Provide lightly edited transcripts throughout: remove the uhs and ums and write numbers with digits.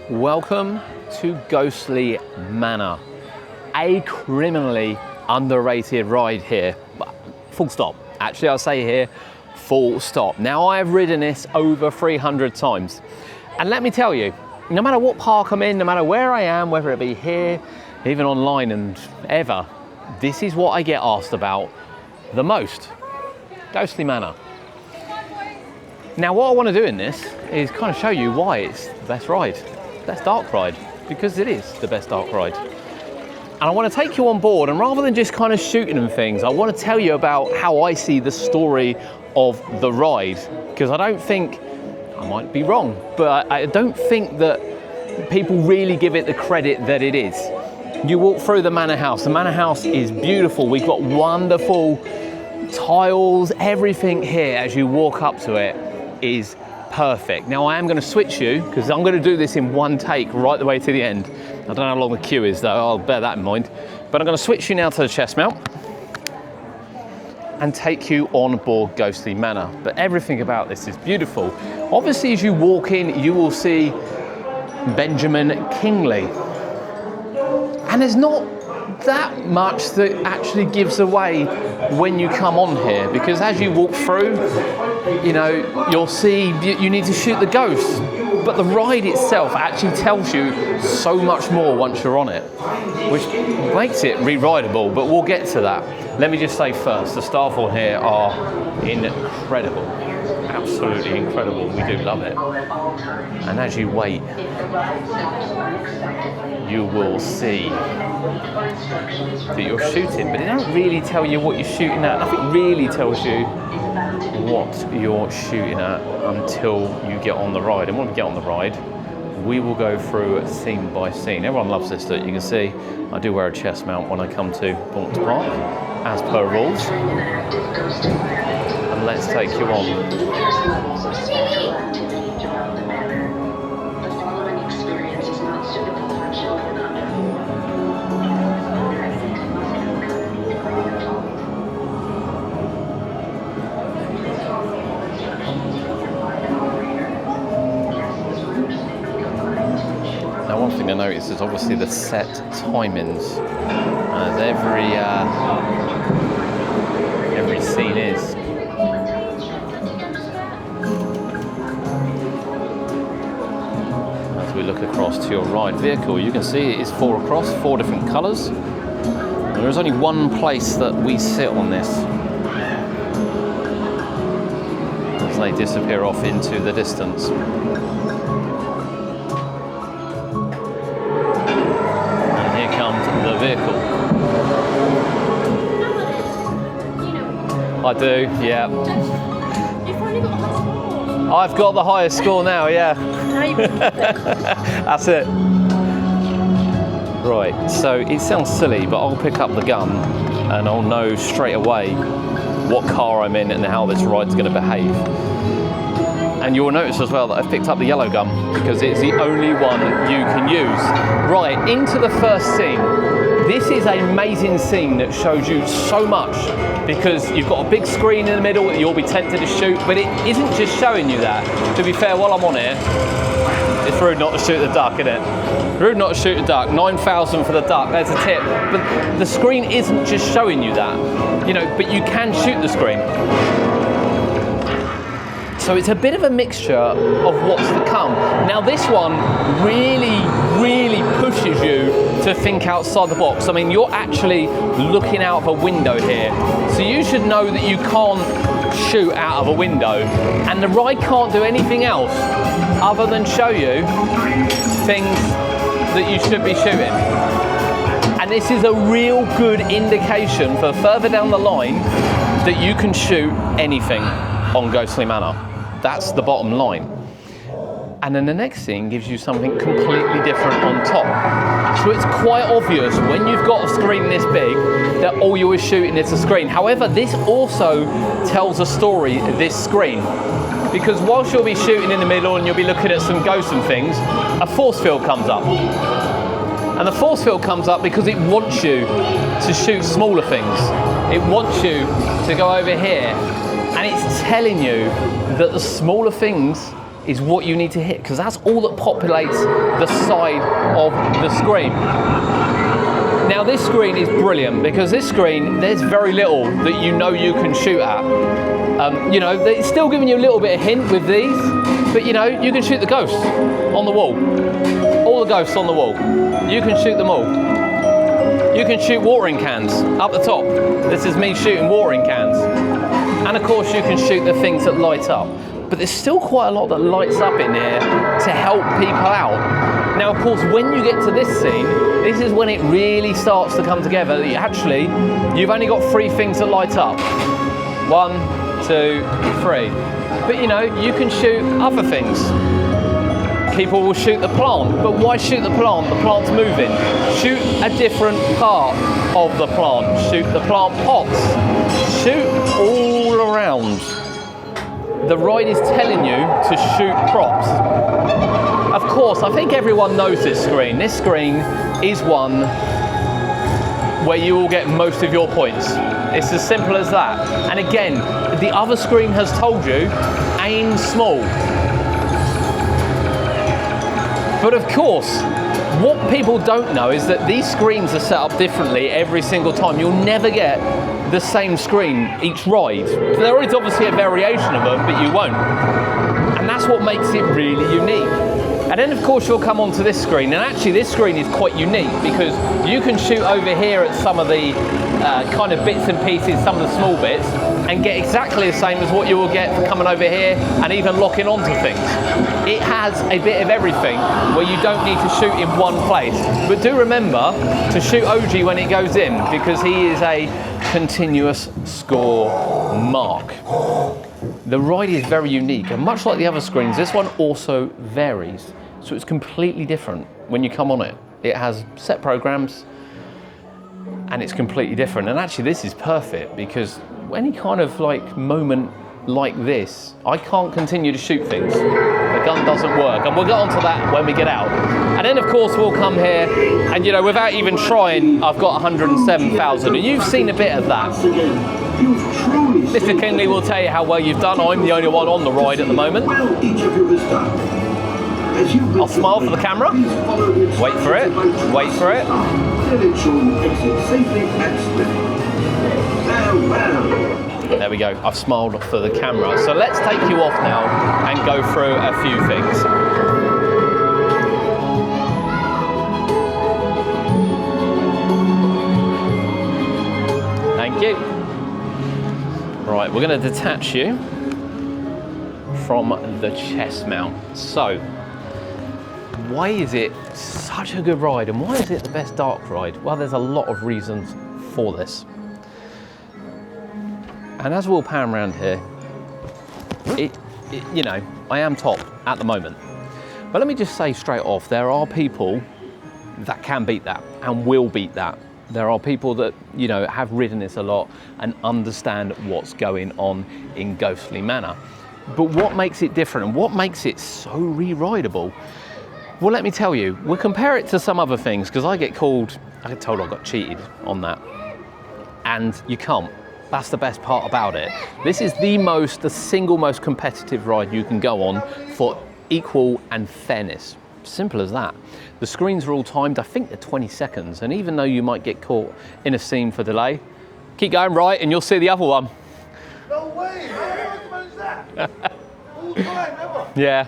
Welcome to Ghostly Manor, a criminally underrated ride here. Full stop. Actually, I'll say here, full stop. Now, I have ridden this over 300 times. And let me tell you, no matter what park I'm in, no matter where I am, whether it be here, even online and ever, this is what I get asked about the most. Ghostly Manor. Now, what I want to do in this is kind of show you why it's the best ride. Best dark ride, because it is the best dark ride. And I want to take you on board, and rather than just kind of shooting and things, I want to tell you about how I see the story of the ride, because I don't think, I might be wrong, but I don't think that people really give it the credit that it is. You walk through the manor house. The manor house is beautiful. We've got wonderful tiles. Everything here as you walk up to it is perfect. Now, I am going to switch you, because I'm going to do this in one take right the way to the end. I don't know how long the queue is though, I'll bear that in mind. But I'm going to switch you now to the chest mount and take you on board Ghostly Manor. But everything about this is beautiful. Obviously, as you walk in, you will see Benjamin Kingsley. And there's not that much that actually gives away when you come on here, because as you walk through, you know, you'll see you need to shoot the ghosts, but the ride itself actually tells you so much more once you're on it, which makes it re-rideable, but we'll get to that. Let me just say first, the staff on here are incredible, absolutely incredible. We do love it. And as you wait, you will see that you're shooting, but they don't really tell you what you're shooting at. Nothing really tells you what you're shooting at until you get on the ride. And when we get on the ride, we will go through scene by scene. Everyone loves this, that you can see. I do wear a chest mount when I come to Paultons Park, as per rules. And let's take you on. Now, one thing I noticed is obviously the set timings, as every scene is. As we look across to your ride vehicle, you can see it is 4 across, 4 different colours. There is only one place that we sit on this, as they disappear off into the distance. The vehicle. I do, yeah. You've finally got a high score. I've got the highest score now, yeah. Now you can keep it. That's it. Right, so it sounds silly, but I'll pick up the gun and I'll know straight away what car I'm in and how this ride's going to behave. And you'll notice as well that I've picked up the yellow gun because it's the only one you can use. Right, into the first scene. This is an amazing scene that shows you so much, because you've got a big screen in the middle that you'll be tempted to shoot, but it isn't just showing you that. To be fair, while I'm on here, it's rude not to shoot the duck, isn't it? Rude not to shoot the duck. 9,000 for the duck, there's a tip. But the screen isn't just showing you that, you know, but you can shoot the screen. So it's a bit of a mixture of what's to come. Now, this one really, really pushes you to think outside the box. I mean, you're actually looking out of a window here. So you should know that you can't shoot out of a window. And the ride can't do anything else other than show you things that you should be shooting. And this is a real good indication for further down the line that you can shoot anything on Ghostly Manor. That's the bottom line. And then the next scene gives you something completely different on top. So it's quite obvious when you've got a screen this big that all you are shooting is a screen. However, this also tells a story, this screen. Because whilst you'll be shooting in the middle and you'll be looking at some ghosts and things, a force field comes up. And the force field comes up because it wants you to shoot smaller things. It wants you to go over here. And it's telling you that the smaller things is what you need to hit, because that's all that populates the side of the screen. Now this screen is brilliant because this screen, there's very little that you know you can shoot at. You know, it's still giving you a little bit of hint with these, but you know, you can shoot the ghosts on the wall. All the ghosts on the wall. You can shoot them all. You can shoot watering cans up the top. This is me shooting watering cans. And of course you can shoot the things that light up. But there's still quite a lot that lights up in here to help people out. Now, of course, when you get to this scene, this is when it really starts to come together. Actually, you've only got 3 things that light up. 1, 2, 3. But you know, you can shoot other things. People will shoot the plant, but why shoot the plant? The plant's moving. Shoot a different part of the plant. Shoot the plant pots. Shoot all around. The ride is telling you to shoot props. Of course, I think everyone knows this screen. This screen is one where you will get most of your points. It's as simple as that. And again, the other screen has told you, aim small. But of course, what people don't know is that these screens are set up differently every single time. You'll never get the same screen each ride. There is obviously a variation of them, but you won't. And that's what makes it really unique. And then of course you'll come onto this screen, and actually this screen is quite unique because you can shoot over here at some of the kind of bits and pieces, some of the small bits, and get exactly the same as what you will get for coming over here and even locking onto things. It has a bit of everything where you don't need to shoot in one place. But do remember to shoot OG when it goes in, because he is a continuous score mark. The ride is very unique, and much like the other screens, this one also varies. So it's completely different when you come on it. It has set programs, and it's completely different. And actually this is perfect because any kind of like moment like this, I can't continue to shoot things. The gun doesn't work, and we'll get onto that when we get out. And then of course we'll come here, and you know, without even trying, I've got 107,000, and you've seen a bit of that. Mr. Kingley will tell you how well you've done. I'm the only one on the ride at the moment. I'll smile for the camera. Wait for it. Wait for it. There we go. I've smiled for the camera. So let's take you off now and go through a few things. Thank you. Right, we're going to detach you from the chest mount. So, why is it such a good ride, and why is it the best dark ride? Well, there's a lot of reasons for this. And as we'll pan around here, you know, I am top at the moment. But let me just say straight off, there are people that can beat that and will beat that. There are people that, you know, have ridden this a lot and understand what's going on in Ghostly Manor. But what makes it different and what makes it so re-rideable? Well, let me tell you, we'll compare it to some other things, because I get told I got cheated on that. And you can't. That's the best part about it. This is the single most competitive ride you can go on for equal and fairness. Simple as that. The screens are all timed. I think they're 20 seconds. And even though you might get caught in a scene for delay, keep going right and you'll see the other one. No way! How much is that? All time, ever? Yeah.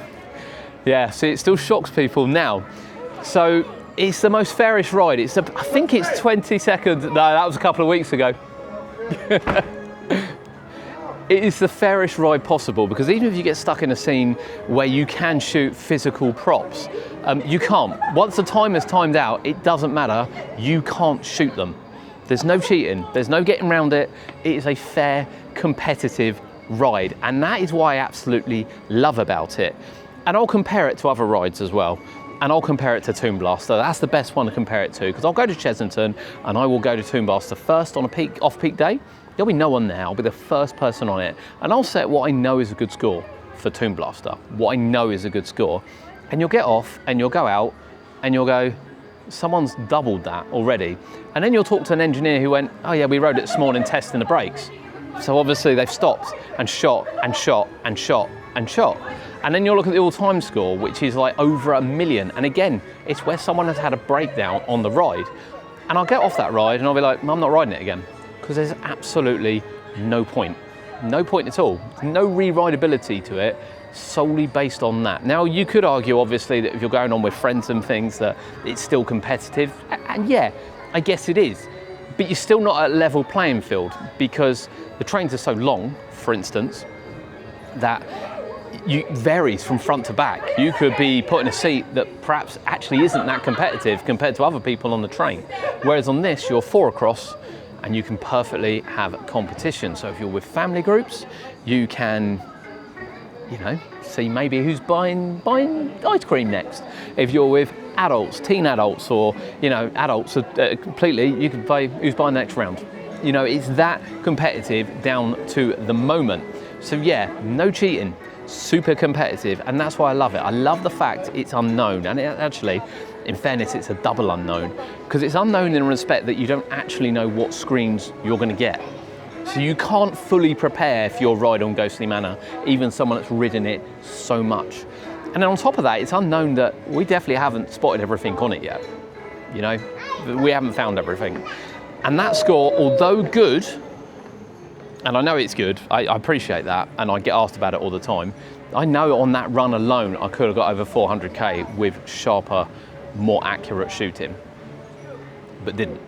Yeah, see, it still shocks people now. So it's the most fairish ride. I think it's 20 seconds. No, that was a couple of weeks ago. It is the fairest ride possible, because even if you get stuck in a scene where you can shoot physical props, you can't. Once the timer's timed out, it doesn't matter, you can't shoot them. There's no cheating, there's no getting around it. It is a fair, competitive ride, and that is what I absolutely love about it. And I'll compare it to other rides as well. And I'll compare it to Toon Blaster. That's the best one to compare it to, because I'll go to Chesington and I will go to Toon Blaster first on a off-peak day. There'll be no one there, I'll be the first person on it. And I'll set what I know is a good score for Toon Blaster, what I know is a good score. And you'll get off and you'll go out and you'll go, someone's doubled that already. And then you'll talk to an engineer who went, oh yeah, we rode it this morning testing the brakes. So obviously they've stopped and shot and shot and shot and shot. And then you'll look at the all-time score, which is like over 1 million. And again, it's where someone has had a breakdown on the ride. And I'll get off that ride and I'll be like, I'm not riding it again. Because there's absolutely no point. No point at all. No re-rideability to it, solely based on that. Now, you could argue, obviously, that if you're going on with friends and things, that it's still competitive. And yeah, I guess it is. But you're still not at a level playing field because the trains are so long, for instance, that it varies from front to back. You could be put in a seat that perhaps actually isn't that competitive compared to other people on the train. Whereas on this, you're 4 across and you can perfectly have competition. So if you're with family groups, you can, you know, see maybe who's buying ice cream next. If you're with adults, teen adults, or, you know, adults completely, you can buy who's buying the next round. You know, it's that competitive down to the moment. So yeah, no cheating, super competitive, and that's why I love it. I love the fact it's unknown, and actually, in fairness, it's a double unknown, because it's unknown in respect that you don't actually know what screens you're going to get. So you can't fully prepare for your ride on Ghostly Manor, even someone that's ridden it so much. And then on top of that, it's unknown that we definitely haven't spotted everything on it yet. You know, we haven't found everything. And that score, although good, and I know it's good, I appreciate that, and I get asked about it all the time. I know on that run alone, I could have got over 400k with sharper, more accurate shooting, but didn't.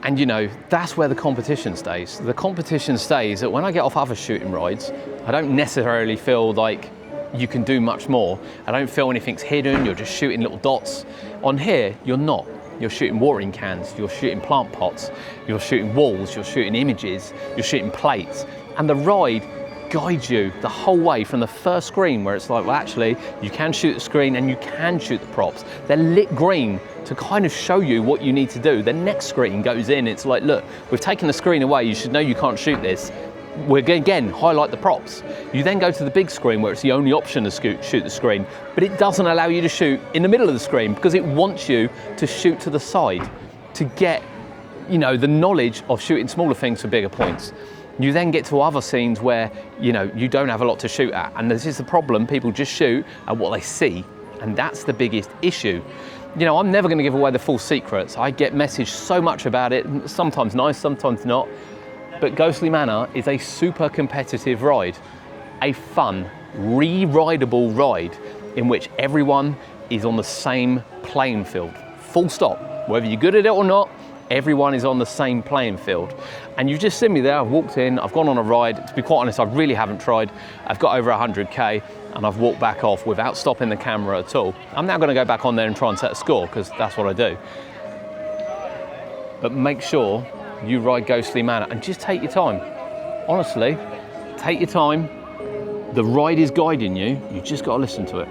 And you know, that's where the competition stays. The competition stays that when I get off other shooting rides, I don't necessarily feel like you can do much more. I don't feel anything's hidden, you're just shooting little dots. On here, you're not. You're shooting watering cans, you're shooting plant pots, you're shooting walls, you're shooting images, you're shooting plates. And the ride guides you the whole way from the first screen where it's like, well, actually, you can shoot the screen and you can shoot the props. They're lit green to kind of show you what you need to do. The next screen goes in, it's like, look, we've taken the screen away, you should know you can't shoot this. We're going to, again, highlight the props. You then go to the big screen where it's the only option to shoot the screen, but it doesn't allow you to shoot in the middle of the screen because it wants you to shoot to the side to get, you know, the knowledge of shooting smaller things for bigger points. You then get to other scenes where, you know, you don't have a lot to shoot at, and this is the problem, people just shoot at what they see, and that's the biggest issue. You know, I'm never going to give away the full secrets. I get messaged so much about it, sometimes nice, sometimes not. But Ghostly Manor is a super competitive ride, a fun, re-rideable ride in which everyone is on the same playing field, full stop. Whether you're good at it or not, everyone is on the same playing field. And you've just seen me there, I've walked in, I've gone on a ride. To be quite honest, I really haven't tried. I've got over 100k and I've walked back off without stopping the camera at all. I'm now gonna go back on there and try and set a score because that's what I do. But make sure you ride Ghostly Manor and just take your time. Honestly, take your time. The ride is guiding you, you just gotta listen to it.